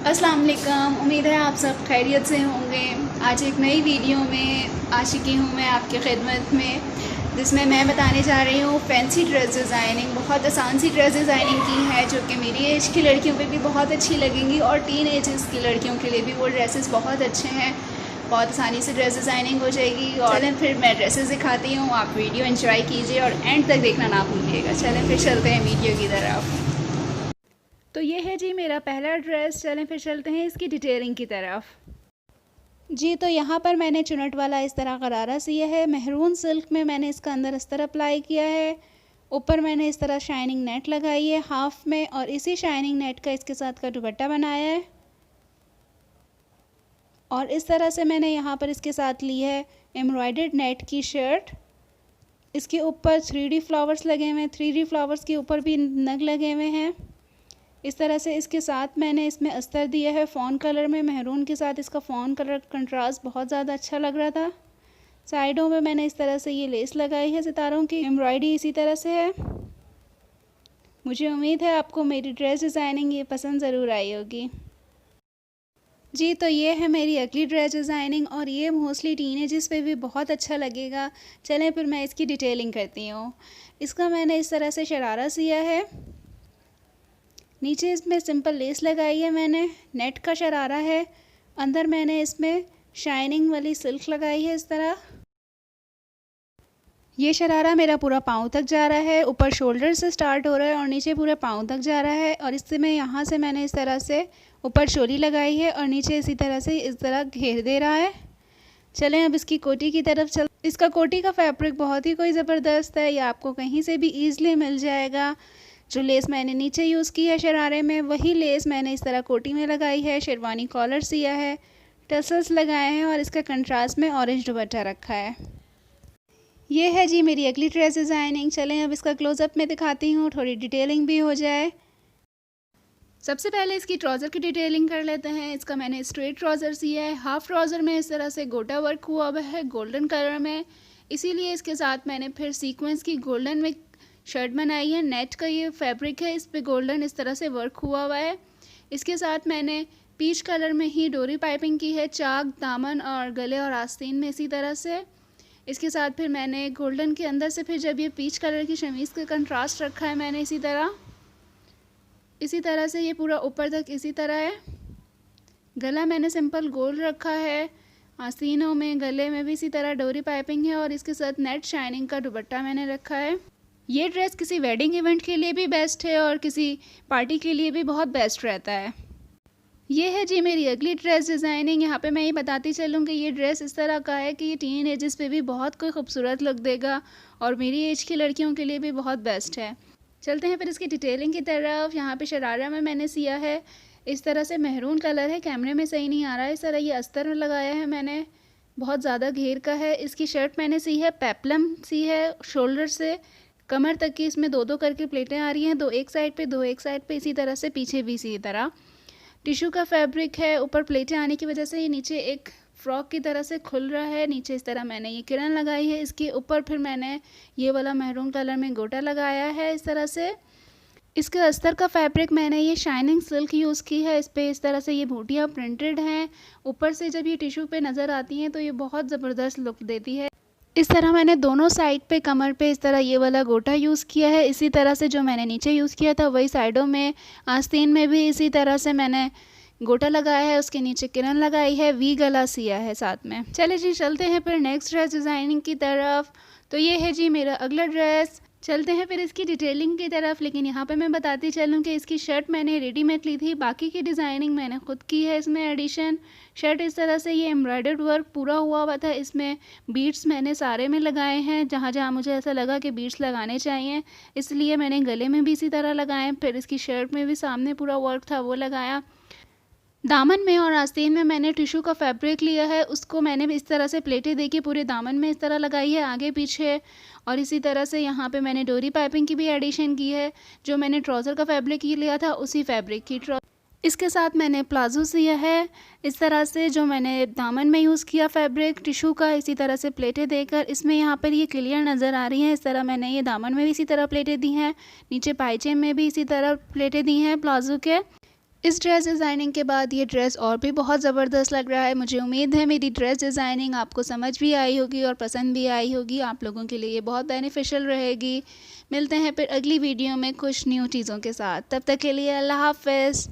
अस्सलाम वालेकुम। उम्मीद है आप सब खैरियत से होंगे। आज एक नई वीडियो में आ चुकी हूँ मैं आपकी खिदमत में, जिसमें मैं बताने जा रही हूँ फैंसी ड्रेस डिज़ाइनिंग। बहुत आसान सी ड्रेस डिज़ाइनिंग की है जो कि मेरी एज की लड़कियों पे भी बहुत अच्छी लगेंगी और टीन एजेस की लड़कियों के लिए भी वो ड्रेसेस बहुत अच्छे हैं। बहुत आसानी से ड्रेस डिज़ाइनिंग हो जाएगी। और चलें फिर मैं ड्रेसेस दिखाती हूँ, आप वीडियो एंजॉय कीजिए और एंड तक देखना ना भूलिएगा। चलें फिर चलते हैं वीडियो की तरफ। तो ये है जी मेरा पहला ड्रेस। चलें फिर चलते हैं इसकी डिटेलिंग की तरफ। जी तो यहाँ पर मैंने चुनट वाला इस तरह गरारा सिया है। मेहरून सिल्क में मैंने इसका अंदर अस्तर अप्लाई किया है। ऊपर मैंने इस तरह शाइनिंग नेट लगाई है हाफ में, और इसी शाइनिंग नेट का इसके साथ का दुपट्टा बनाया है। और इस तरह से मैंने यहाँ पर इसके साथ ली है एम्ब्रॉयडर्ड नेट की शर्ट। इसके ऊपर 3D फ्लावर्स लगे हुए हैं, 3D फ्लावर्स के ऊपर भी नग लगे हुए हैं। इस तरह से इसके साथ मैंने इसमें अस्तर दिया है फ़ॉन कलर में। मेहरून के साथ इसका फ़ॉन कलर कंट्रास्ट बहुत ज़्यादा अच्छा लग रहा था। साइडों में मैंने इस तरह से ये लेस लगाई है सितारों की। एम्ब्रॉयडरी इसी तरह से है। मुझे उम्मीद है आपको मेरी ड्रेस डिज़ाइनिंग ये पसंद ज़रूर आई होगी। जी तो ये है मेरी अगली ड्रेस डिज़ाइनिंग, और ये मोस्टली टीनेजर्स पे भी बहुत अच्छा लगेगा। चलें फिर मैं इसकी डिटेलिंग करती हूँ। इसका मैंने इस तरह से शरारा सिया है। नीचे इसमें सिंपल लेस लगाई है मैंने, नेट का शरारा है। अंदर मैंने इसमें शाइनिंग वाली सिल्क लगाई है इस तरह। ये शरारा मेरा पूरा पाँव तक जा रहा है, ऊपर शोल्डर से स्टार्ट हो रहा है और नीचे पूरे पाँव तक जा रहा है। और इससे मैं यहाँ से मैंने इस तरह से ऊपर चोली लगाई है और नीचे इसी तरह से इस तरह घेर दे रहा है। चलें अब इसकी कोटी की तरफ चल। इसका कोटी का फैब्रिक बहुत ही कोई ज़बरदस्त है, ये आपको कहीं से भी ईज़िली मिल जाएगा। जो लेस मैंने नीचे यूज़ की है शरारे में, वही लेस मैंने इस तरह कोटी में लगाई है। शेरवानी कॉलर सिया है, टसल्स लगाए हैं और इसका कंट्रास्ट में ऑरेंज दुपट्टा रखा है। ये है जी मेरी अगली ड्रेस डिज़ाइनिंग। चलें अब इसका क्लोज़अप में दिखाती हूँ, थोड़ी डिटेलिंग भी हो जाए। सबसे पहले इसकी ट्राउज़र की डिटेलिंग कर लेते हैं। इसका मैंने स्ट्रेट ट्राउज़र सिया है। हाफ़ ट्राउज़र में इस तरह से गोटा वर्क हुआ हुआ है गोल्डन कलर में, इसीलिए इसके साथ मैंने फिर सीक्वेंस की गोल्डन में शर्ट बनाई है। नेट का ये फैब्रिक है, इस पे गोल्डन इस तरह से वर्क हुआ हुआ है। इसके साथ मैंने पीच कलर में ही डोरी पाइपिंग की है, चाक, दामन और गले और आस्तीन में इसी तरह से। इसके साथ फिर मैंने गोल्डन के अंदर से फिर जब ये पीच कलर की शमीज़ का कंट्रास्ट रखा है मैंने इसी तरह से ये पूरा ऊपर तक इसी तरह है। गला मैंने सिंपल गोल रखा है, आस्तीनों में गले में भी इसी तरह डोरी पाइपिंग है और इसके साथ नेट शाइनिंग का दुपट्टा मैंने रखा है। ये ड्रेस किसी वेडिंग इवेंट के लिए भी बेस्ट है और किसी पार्टी के लिए भी बहुत बेस्ट रहता है। ये है जी मेरी अगली ड्रेस डिज़ाइनिंग। यहाँ पे मैं ये बताती चलूँ कि ये ड्रेस इस तरह का है कि ये टीन एजेस पे भी बहुत कोई खूबसूरत लुक देगा और मेरी एज की लड़कियों के लिए भी बहुत बेस्ट है। चलते हैं फिर इसकी डिटेलिंग की तरफ। यहाँ पे शरारा में मैंने सिया है इस तरह से, मेहरून कलर है, कैमरे में सही नहीं आ रहा है। इस तरह ये अस्तर में लगाया है मैंने, बहुत ज़्यादा घेर का है। इसकी शर्ट मैंने सी है पेप्लम सी है, शोल्डर से कमर तक की इसमें दो दो करके प्लेटें आ रही हैं, दो एक साइड पे दो एक साइड पे, इसी तरह से पीछे भी इसी तरह। टिश्यू का फैब्रिक है, ऊपर प्लेटें आने की वजह से ये नीचे एक फ्रॉक की तरह से खुल रहा है। नीचे इस तरह मैंने ये किरण लगाई है, इसके ऊपर फिर मैंने ये वाला मेहरून कलर में गोटा लगाया है इस तरह से। इसके अस्तर का फैब्रिक मैंने ये शाइनिंग सिल्क यूज़ की है, इस पर इस तरह से ये बूटियाँ प्रिंटेड हैं। ऊपर से जब ये टिश्यू पे नज़र आती हैं तो ये बहुत ज़बरदस्त लुक देती है। इस तरह मैंने दोनों साइड पे कमर पे इस तरह ये वाला गोटा यूज़ किया है। इसी तरह से जो मैंने नीचे यूज़ किया था वही साइडों में, आस्तीन में भी इसी तरह से मैंने गोटा लगाया है, उसके नीचे किरण लगाई है, वी गला सिया है साथ में। चले जी चलते हैं फिर नेक्स्ट ड्रेस डिज़ाइनिंग की तरफ। तो ये है जी मेरा अगला ड्रेस। चलते हैं फिर इसकी डिटेलिंग की तरफ। लेकिन यहाँ पे मैं बताती चलूँ कि इसकी शर्ट मैंने रेडीमेड ली थी, बाकी की डिज़ाइनिंग मैंने ख़ुद की है इसमें एडिशन। शर्ट इस तरह से ये एम्ब्रॉयडर्ड वर्क पूरा हुआ हुआ था, इसमें बीड्स मैंने सारे में लगाए हैं, जहाँ जहाँ मुझे ऐसा लगा कि बीड्स लगाने चाहिए इसलिए मैंने गले में भी इसी तरह लगाए। फिर इसकी शर्ट में भी सामने पूरा वर्क था वो लगाया। दामन में और आस्तीन में मैंने टिश्यू का फैब्रिक लिया है, उसको मैंने इस तरह से प्लेटें देके पूरे दामन में इस तरह लगाई है आगे पीछे। और इसी तरह से यहाँ पे मैंने डोरी पाइपिंग की भी एडिशन की है, जो मैंने ट्राउज़र का फैब्रिक ही लिया था उसी फैब्रिक की। इसके साथ मैंने प्लाजो सिया है इस तरह से, जो मैंने दामन में यूज़ किया फैब्रिक टिश्यू का, इसी तरह से प्लेटें देकर। इसमें यहाँ पर ये क्लियर नज़र आ रही हैं। इस तरह मैंने ये दामन में भी इसी तरह प्लेटें दी हैं, नीचे पायचे में भी इसी तरह प्लेटें दी हैं प्लाजो के। इस ड्रेस डिज़ाइनिंग के बाद ये ड्रेस और भी बहुत ज़बरदस्त लग रहा है। मुझे उम्मीद है मेरी ड्रेस डिज़ाइनिंग आपको समझ भी आई होगी और पसंद भी आई होगी। आप लोगों के लिए ये बहुत बेनिफिशियल रहेगी। मिलते हैं फिर अगली वीडियो में कुछ न्यू चीज़ों के साथ। तब तक के लिए अल्लाह हाफ़िज़।